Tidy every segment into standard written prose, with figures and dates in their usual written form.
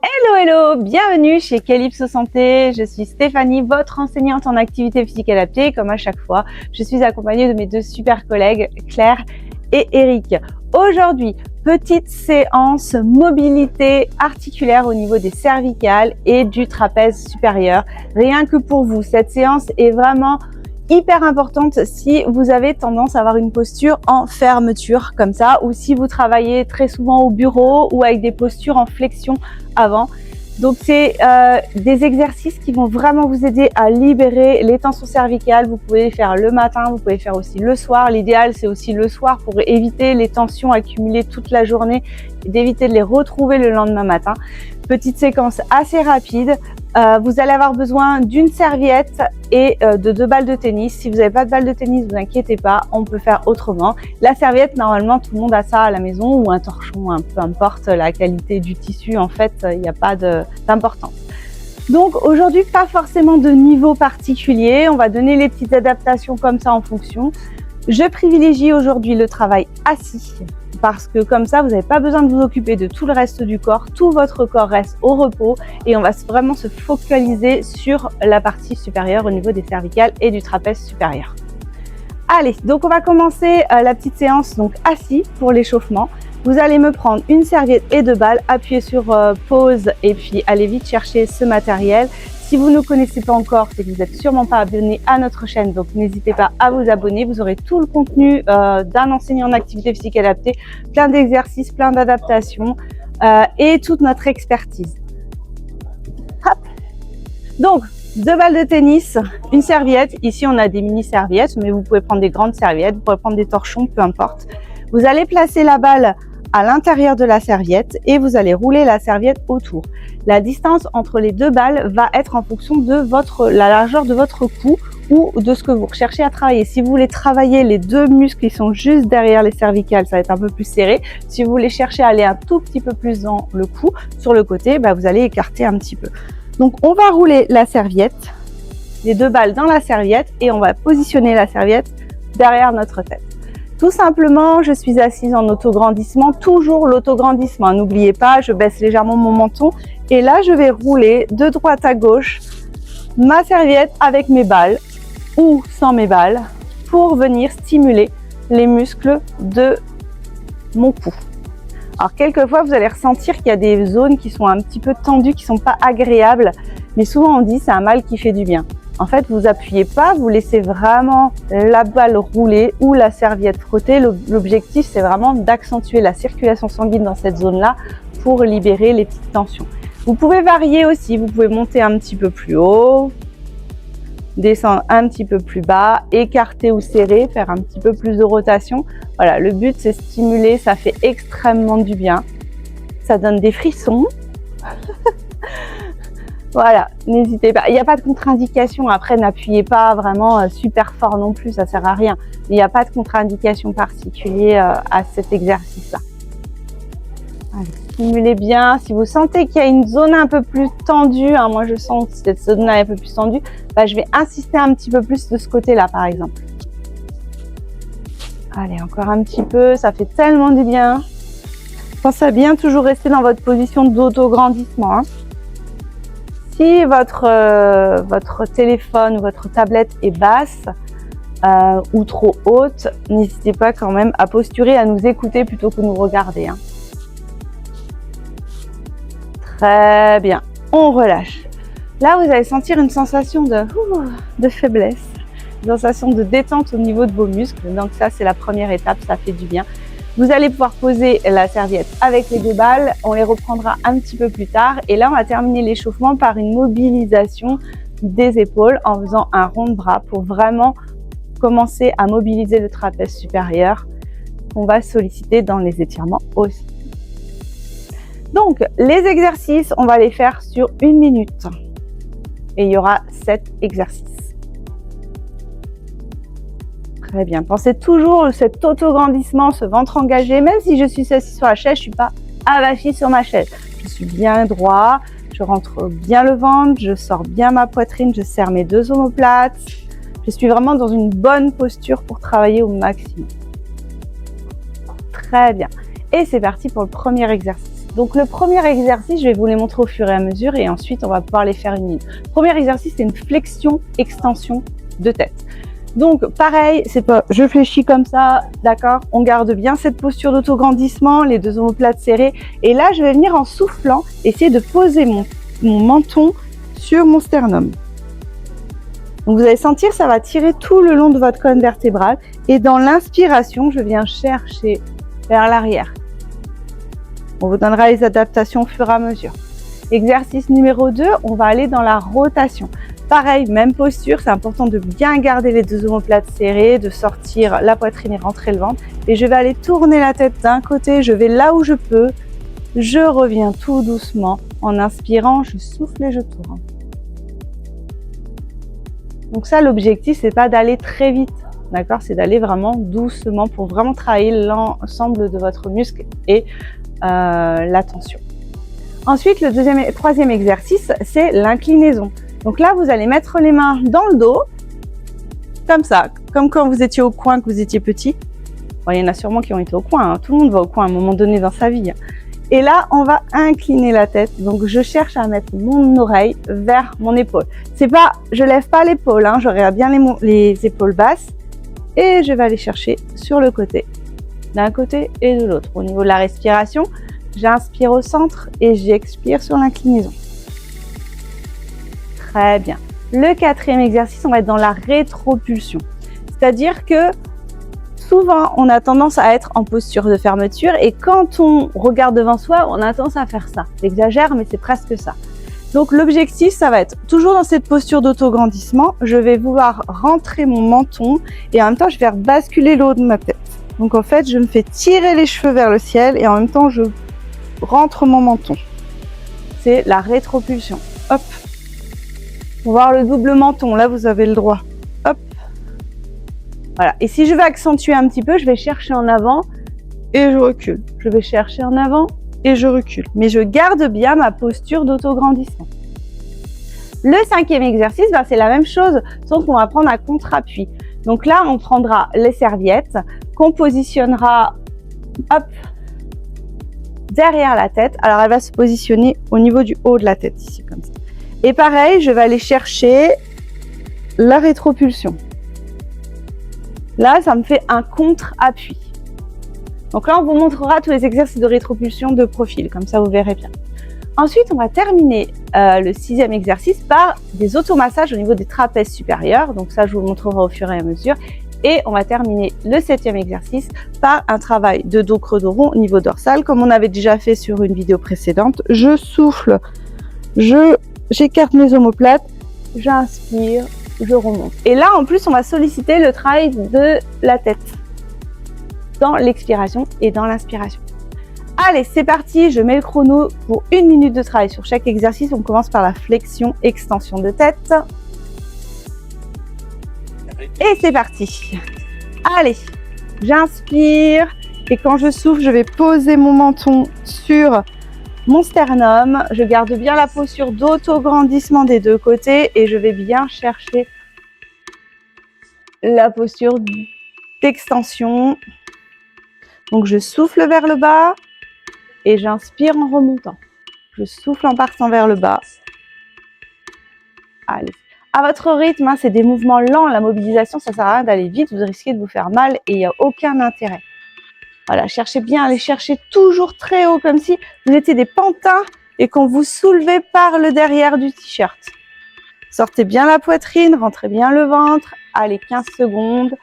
Hello, hello, bienvenue chez Calypso Santé. Je suis Stéphanie, votre enseignante en activité physique adaptée. Comme à chaque fois, je suis accompagnée de mes deux super collègues, Claire et Eric. Aujourd'hui, petite séance mobilité articulaire au niveau des cervicales et du trapèze supérieur. Rien que pour vous, cette séance est vraiment hyper importante si vous avez tendance à avoir une posture en fermeture comme ça, ou si vous travaillez très souvent au bureau ou avec des postures en flexion avant. Donc c'est des exercices qui vont vraiment vous aider à libérer les tensions cervicales. Vous pouvez les faire le matin, vous pouvez les faire aussi le soir. L'idéal c'est aussi le soir pour éviter les tensions accumulées toute la journée et d'éviter de les retrouver le lendemain matin. Petite séquence assez rapide. Vous allez avoir besoin d'une serviette et de 2 balles de tennis. Si vous n'avez pas de balles de tennis, vous inquiétez pas, on peut faire autrement. La serviette, normalement, tout le monde a ça à la maison, ou un torchon, peu importe la qualité du tissu, en fait, il n'y a pas d'importance. Donc aujourd'hui, pas forcément de niveau particulier, on va donner les petites adaptations comme ça en fonction. Je privilégie aujourd'hui le travail assis, parce que comme ça, vous n'avez pas besoin de vous occuper de tout le reste du corps. Tout votre corps reste au repos et on va vraiment se focaliser sur la partie supérieure au niveau des cervicales et du trapèze supérieur. Allez, donc on va commencer la petite séance donc assis pour l'échauffement. Vous allez me prendre une serviette et 2 balles, appuyer sur pause et puis allez vite chercher ce matériel. Si vous ne connaissez pas encore, c'est que vous n'êtes sûrement pas abonné à notre chaîne, donc n'hésitez pas à vous abonner. Vous aurez tout le contenu d'un enseignant en activité physique adaptée, plein d'exercices, plein d'adaptations et toute notre expertise. Hop. Donc, 2 balles de tennis, une serviette. Ici, on a des mini serviettes, mais vous pouvez prendre des grandes serviettes, vous pouvez prendre des torchons, peu importe. Vous allez placer la balle à l'intérieur de la serviette et vous allez rouler la serviette autour. La distance entre les 2 balles va être en fonction de la largeur de votre cou ou de ce que vous recherchez à travailler. Si vous voulez travailler les 2 muscles qui sont juste derrière les cervicales, ça va être un peu plus serré. Si vous voulez chercher à aller un tout petit peu plus dans le cou, sur le côté, vous allez écarter un petit peu. Donc on va rouler la serviette, les 2 balles dans la serviette et on va positionner la serviette derrière notre tête. Tout simplement, je suis assise en autograndissement, toujours l'autograndissement. N'oubliez pas, je baisse légèrement mon menton et là, je vais rouler de droite à gauche ma serviette avec mes balles ou sans mes balles pour venir stimuler les muscles de mon cou. Alors, quelquefois, vous allez ressentir qu'il y a des zones qui sont un petit peu tendues, qui sont pas agréables, mais souvent on dit c'est un mal qui fait du bien. En fait, vous appuyez pas, vous laissez vraiment la balle rouler ou la serviette frotter. L'objectif, c'est vraiment d'accentuer la circulation sanguine dans cette zone-là pour libérer les petites tensions. Vous pouvez varier aussi, vous pouvez monter un petit peu plus haut, descendre un petit peu plus bas, écarter ou serrer, faire un petit peu plus de rotation. Voilà, le but, c'est stimuler, ça fait extrêmement du bien. Ça donne des frissons. Voilà, n'hésitez pas. Il n'y a pas de contre-indication. Après, n'appuyez pas vraiment super fort non plus, ça sert à rien. Il n'y a pas de contre-indication particulière à cet exercice-là. Allez, stimulez bien. Si vous sentez qu'il y a une zone un peu plus tendue, moi je sens que cette zone-là est un peu plus tendue, je vais insister un petit peu plus de ce côté-là, par exemple. Allez, encore un petit peu. Ça fait tellement du bien. Pensez à bien toujours rester dans votre position d'autograndissement. Si votre téléphone ou votre tablette est basse ou trop haute, n'hésitez pas quand même à posturer, à nous écouter plutôt que nous regarder. Très bien, on relâche. Là, vous allez sentir une sensation de faiblesse, une sensation de détente au niveau de vos muscles. Donc ça, c'est la première étape, ça fait du bien. Vous allez pouvoir poser la serviette avec les 2 balles, on les reprendra un petit peu plus tard. Et là, on va terminer l'échauffement par une mobilisation des épaules en faisant un rond de bras pour vraiment commencer à mobiliser le trapèze supérieur qu'on va solliciter dans les étirements aussi. Donc, les exercices, on va les faire sur 1 minute. Et il y aura 7 exercices. Très bien. Pensez toujours à cet autograndissement, ce ventre engagé. Même si je suis assise sur la chaise, je ne suis pas avachie sur ma chaise. Je suis bien droit, je rentre bien le ventre, je sors bien ma poitrine, je serre mes 2 omoplates. Je suis vraiment dans une bonne posture pour travailler au maximum. Très bien. Et c'est parti pour le premier exercice. Donc le premier exercice, je vais vous les montrer au fur et à mesure et ensuite on va pouvoir les faire une minute. Premier exercice, c'est une flexion-extension de tête. Donc pareil, c'est pas je fléchis comme ça, d'accord? On garde bien cette posture d'autograndissement, les deux omoplates serrées. Et là, je vais venir en soufflant, essayer de poser mon menton sur mon sternum. Donc vous allez sentir, ça va tirer tout le long de votre colonne vertébrale. Et dans l'inspiration, je viens chercher vers l'arrière. On vous donnera les adaptations au fur et à mesure. Exercice numéro 2, on va aller dans la rotation. Pareil, même posture, c'est important de bien garder les deux omoplates serrées, de sortir la poitrine et rentrer le ventre. Et je vais aller tourner la tête d'un côté, je vais là où je peux. Je reviens tout doucement. En inspirant, je souffle et je tourne. Donc ça, l'objectif, c'est pas d'aller très vite, d'accord? C'est d'aller vraiment doucement pour vraiment travailler l'ensemble de votre muscle et la tension. Ensuite, le troisième exercice, c'est l'inclinaison. Donc là, vous allez mettre les mains dans le dos, comme ça, comme quand vous étiez au coin, que vous étiez petit. Bon, il y en a sûrement qui ont été au coin, hein. Tout le monde va au coin à un moment donné dans sa vie. Et là, on va incliner la tête. Donc, je cherche à mettre mon oreille vers mon épaule. C'est pas, je lève pas l'épaule, hein. J'aurai bien les épaules basses. Et je vais aller chercher sur le côté, d'un côté et de l'autre. Au niveau de la respiration, j'inspire au centre et j'expire sur l'inclinaison. Très bien. Le quatrième exercice, on va être dans la rétropulsion. C'est-à-dire que souvent, on a tendance à être en posture de fermeture et quand on regarde devant soi, on a tendance à faire ça. J'exagère, mais c'est presque ça. Donc, l'objectif, ça va être toujours dans cette posture d'autograndissement. Je vais vouloir rentrer mon menton et en même temps, je vais basculer le haut de ma tête. Donc, en fait, je me fais tirer les cheveux vers le ciel et en même temps, je rentre mon menton. C'est la rétropulsion. Hop. Pour voir le double menton, là, vous avez le droit. Hop. Voilà. Et si je veux accentuer un petit peu, je vais chercher en avant et je recule. Je vais chercher en avant et je recule. Mais je garde bien ma posture d'autograndissement. Le cinquième exercice, c'est la même chose, sauf qu'on va prendre un contre-appui. Donc là, on prendra les serviettes qu'on positionnera hop, derrière la tête. Alors, elle va se positionner au niveau du haut de la tête, ici, comme ça. Et pareil, je vais aller chercher la rétropulsion. Là, ça me fait un contre-appui. Donc là, on vous montrera tous les exercices de rétropulsion de profil, comme ça vous verrez bien. Ensuite, on va terminer le sixième exercice par des automassages au niveau des trapèzes supérieurs. Donc ça, je vous le montrerai au fur et à mesure. Et on va terminer le septième exercice par un travail de dos creux dos rond au niveau dorsal, comme on avait déjà fait sur une vidéo précédente. Je souffle, j'écarte mes omoplates, j'inspire, je remonte. Et là, en plus, on va solliciter le travail de la tête dans l'expiration et dans l'inspiration. Allez, c'est parti, je mets le chrono pour 1 minute de travail sur chaque exercice. On commence par la flexion, extension de tête. Et c'est parti. Allez, j'inspire et quand je souffle, je vais poser mon menton sur mon sternum. Je garde bien la posture d'autograndissement des deux côtés et je vais bien chercher la posture d'extension. Donc, je souffle vers le bas et j'inspire en remontant. Je souffle en partant vers le bas. Allez. À votre rythme, c'est des mouvements lents. La mobilisation, ça sert à rien d'aller vite. Vous risquez de vous faire mal et il n'y a aucun intérêt. Voilà, cherchez bien à aller chercher toujours très haut, comme si vous étiez des pantins et qu'on vous soulevait par le derrière du t-shirt. Sortez bien la poitrine, rentrez bien le ventre. Allez, 15 secondes.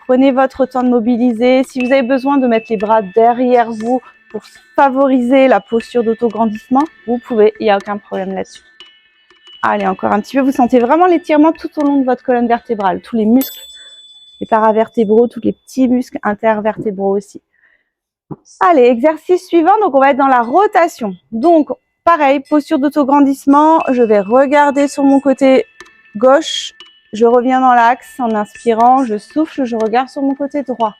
Prenez votre temps de mobiliser. Si vous avez besoin de mettre les bras derrière vous pour favoriser la posture d'autograndissement, vous pouvez, il n'y a aucun problème là-dessus. Allez, encore un petit peu. Vous sentez vraiment l'étirement tout au long de votre colonne vertébrale. Tous les muscles, les paravertébraux, tous les petits muscles intervertébraux aussi. Allez, exercice suivant. Donc, on va être dans la rotation. Donc, pareil, posture d'autograndissement. Je vais regarder sur mon côté gauche. Je reviens dans l'axe en inspirant. Je souffle, je regarde sur mon côté droit.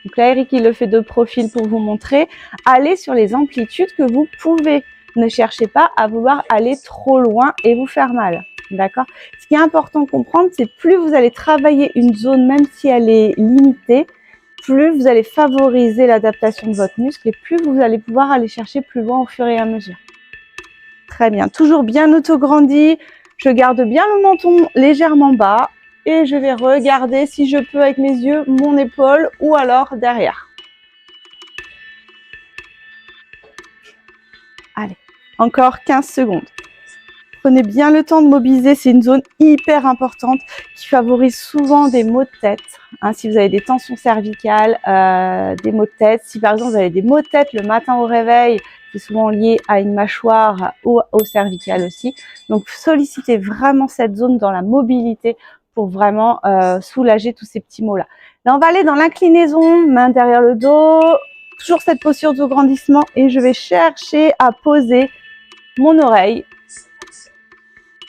Donc là, Eric, il le fait de profil pour vous montrer. Allez sur les amplitudes que vous pouvez. Ne cherchez pas à vouloir aller trop loin et vous faire mal. D'accord? Ce qui est important de comprendre, c'est plus vous allez travailler une zone, même si elle est limitée, plus vous allez favoriser l'adaptation de votre muscle et plus vous allez pouvoir aller chercher plus loin au fur et à mesure. Très bien, toujours bien auto-grandi. Je garde bien le menton légèrement bas et je vais regarder si je peux avec mes yeux mon épaule ou alors derrière. Allez, encore 15 secondes. Prenez bien le temps de mobiliser, c'est une zone hyper importante qui favorise souvent des maux de tête. Hein, si vous avez des tensions cervicales, des maux de tête, si par exemple vous avez des maux de tête le matin au réveil, c'est souvent lié à une mâchoire ou au cervical aussi. Donc sollicitez vraiment cette zone dans la mobilité pour vraiment soulager tous ces petits maux-là. Là, on va aller dans l'inclinaison, main derrière le dos, toujours cette posture de grandissement et je vais chercher à poser mon oreille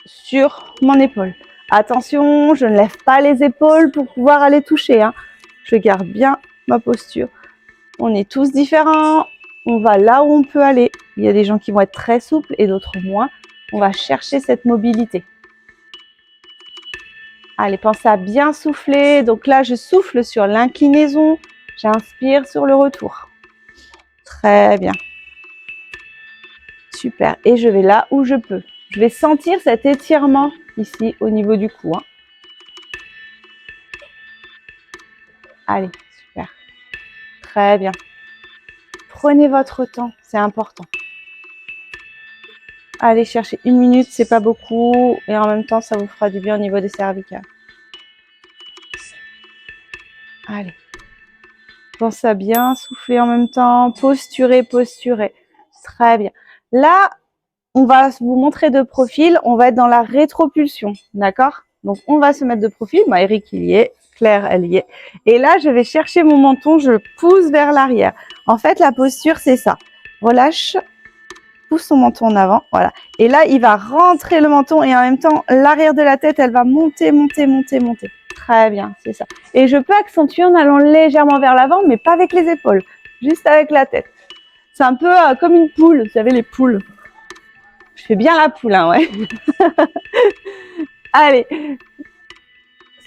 sur mon épaule. Attention, je ne lève pas les épaules pour pouvoir aller toucher. Hein. Je garde bien ma posture. On est tous différents. On va là où on peut aller. Il y a des gens qui vont être très souples et d'autres moins. On va chercher cette mobilité. Allez, pensez à bien souffler. Donc là, je souffle sur l'inclinaison. J'inspire sur le retour. Très bien. Super. Et je vais là où je peux. Je vais sentir cet étirement ici au niveau du cou. Hein. Allez, super. Très bien. Prenez votre temps, c'est important. Allez chercher 1 minute, c'est pas beaucoup. Et en même temps, ça vous fera du bien au niveau des cervicales. Allez. Pensez à bien souffler en même temps. Posturez, posturez. Très bien. Là, on va vous montrer de profil. On va être dans la rétropulsion. D'accord? Donc, on va se mettre de profil. Moi, Eric, il y est. Claire, elle y est. Et là, je vais chercher mon menton. Je le pousse vers l'arrière. En fait, la posture, c'est ça. Relâche. Pousse son menton en avant. Voilà. Et là, il va rentrer le menton. Et en même temps, l'arrière de la tête, elle va monter, monter, monter, monter. Très bien, c'est ça. Et je peux accentuer en allant légèrement vers l'avant, mais pas avec les épaules. Juste avec la tête. C'est un peu comme une poule. Vous savez, les poules. Je fais bien la poule, hein, ouais. Allez.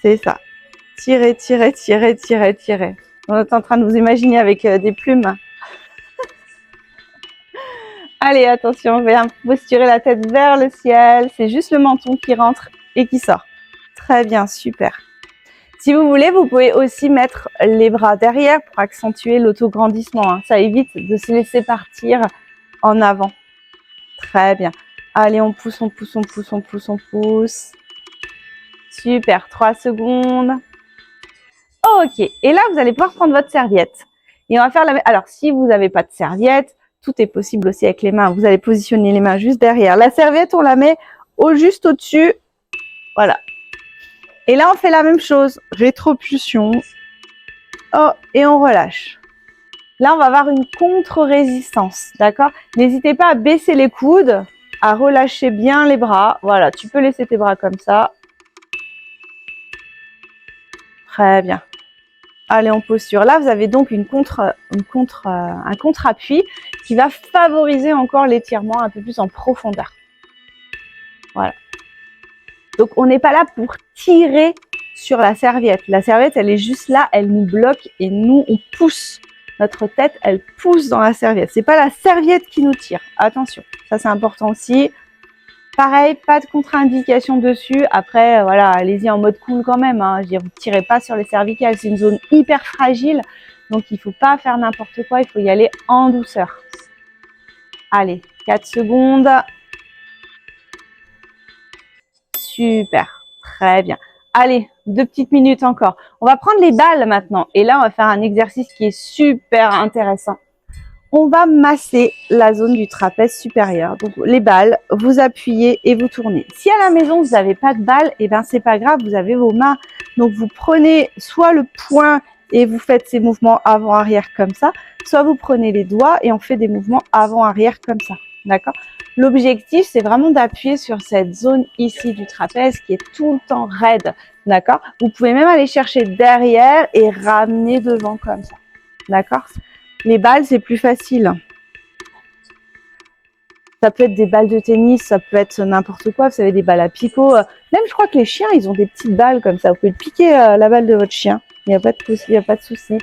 C'est ça. Tirez, tirez, tirez, tirez, tirez. On est en train de vous imaginer avec des plumes. Allez, attention, on va posturer la tête vers le ciel. C'est juste le menton qui rentre et qui sort. Très bien, super. Si vous voulez, vous pouvez aussi mettre les bras derrière pour accentuer l'autograndissement. Hein. Ça évite de se laisser partir en avant. Très bien. Allez, on pousse, on pousse, on pousse, on pousse, on pousse. Super, 3 secondes. Ok, et là, vous allez pouvoir prendre votre serviette. Et on va faire la même. Alors, si vous n'avez pas de serviette, tout est possible aussi avec les mains. Vous allez positionner les mains juste derrière. La serviette, on la met juste au-dessus. Voilà. Et là, on fait la même chose. Rétropulsion. Oh, et on relâche. Là, on va avoir une contre-résistance. D'accord? N'hésitez pas à baisser les coudes, à relâcher bien les bras. Voilà, tu peux laisser tes bras comme ça. Très bien. Allez, en posture. Là, vous avez donc un contre-appui qui va favoriser encore l'étirement un peu plus en profondeur. Voilà. Donc, on n'est pas là pour tirer sur la serviette. La serviette, elle est juste là, elle nous bloque et nous, on pousse. Notre tête, elle pousse dans la serviette. C'est pas la serviette qui nous tire. Attention, ça c'est important aussi. Pareil, pas de contre-indication dessus. Après, voilà, allez-y en mode cool quand même. Hein. Je veux dire, vous ne tirez pas sur les cervicales. C'est une zone hyper fragile. Donc, il ne faut pas faire n'importe quoi. Il faut y aller en douceur. Allez, 4 secondes. Super, très bien. Allez, 2 petites minutes encore. On va prendre les balles maintenant. Et là, on va faire un exercice qui est super intéressant. On va masser la zone du trapèze supérieur. Donc, les balles, vous appuyez et vous tournez. Si à la maison, vous n'avez pas de balles, eh ben, c'est pas grave, vous avez vos mains. Donc, vous prenez soit le poing et vous faites ces mouvements avant-arrière comme ça, soit vous prenez les doigts et on fait des mouvements avant-arrière comme ça. D'accord? L'objectif, c'est vraiment d'appuyer sur cette zone ici du trapèze qui est tout le temps raide. D'accord? Vous pouvez même aller chercher derrière et ramener devant comme ça. D'accord? Les balles, c'est plus facile. Ça peut être des balles de tennis, ça peut être n'importe quoi. Vous savez, des balles à picot. Même, je crois que les chiens, ils ont des petites balles comme ça. Vous pouvez piquer la balle de votre chien. Il n'y a pas de souci.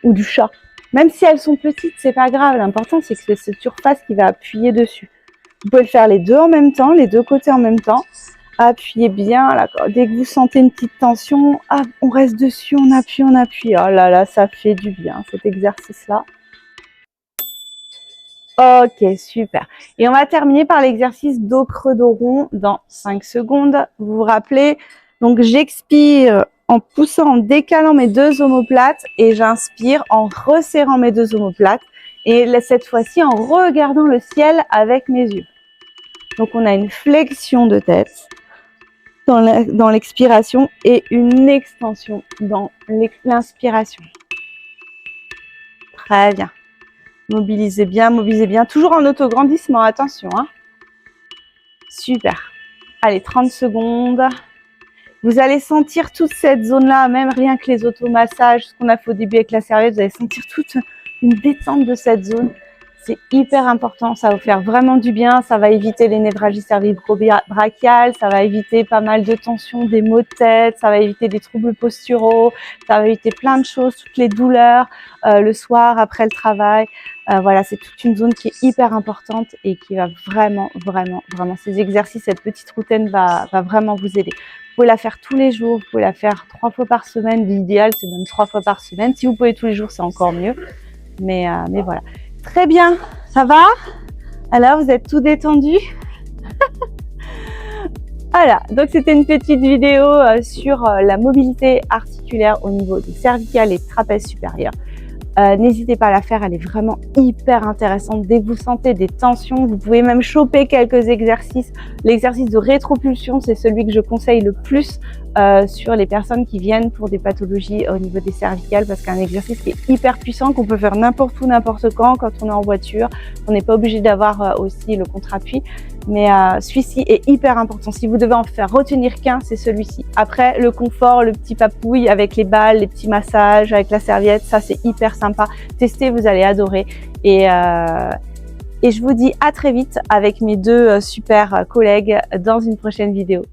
ou du chat. Même si elles sont petites, c'est pas grave. L'important, c'est que c'est cette surface qui va appuyer dessus. Vous pouvez le faire les deux en même temps, les deux côtés en même temps. Appuyez bien. Là, dès que vous sentez une petite tension, hop, on reste dessus, on appuie, on appuie. Oh là là, ça fait du bien cet exercice-là. Ok, super. Et on va terminer par l'exercice dos creux dos rond dans 5 secondes. Vous vous rappelez, donc j'expire en poussant, en décalant mes deux omoplates et j'inspire en resserrant mes deux omoplates. Et cette fois-ci en regardant le ciel avec mes yeux. Donc on a une flexion de tête dans l'expiration et une extension dans l'inspiration. Très bien. Mobilisez bien, mobilisez bien. Toujours en autograndissement, attention. Hein. Super. Allez, 30 secondes. Vous allez sentir toute cette zone-là, même rien que les automassages, ce qu'on a fait au début avec la serviette, vous allez sentir toute une détente de cette zone. C'est hyper important, ça va vous faire vraiment du bien, ça va éviter les névralgies cervico-brachiales, ça va éviter pas mal de tensions, des maux de tête, ça va éviter des troubles posturaux, ça va éviter plein de choses, toutes les douleurs le soir après le travail. Voilà, c'est toute une zone qui est hyper importante et qui va vraiment, ces exercices, cette petite routine va vraiment vous aider. Vous pouvez la faire tous les jours, vous pouvez la faire 3 fois par semaine, l'idéal c'est même 3 fois par semaine. Si vous pouvez tous les jours, c'est encore mieux, mais voilà. Très bien, ça va? Alors, vous êtes tout détendu? Voilà, donc c'était une petite vidéo sur la mobilité articulaire au niveau des cervicales et trapèzes supérieurs. N'hésitez pas à la faire, elle est vraiment hyper intéressante. Dès que vous sentez des tensions, vous pouvez même choper quelques exercices. L'exercice de rétropulsion, c'est celui que je conseille le plus sur les personnes qui viennent pour des pathologies au niveau des cervicales, parce qu'un exercice qui est hyper puissant, qu'on peut faire n'importe où, n'importe quand on est en voiture. On n'est pas obligé d'avoir aussi le contre-appui, mais celui-ci est hyper important. Si vous devez en faire retenir qu'un, c'est celui-ci. Après, le confort, le petit papouille avec les balles, les petits massages avec la serviette, ça c'est hyper sympa. Testez, vous allez adorer. Et je vous dis à très vite avec mes deux super collègues dans une prochaine vidéo.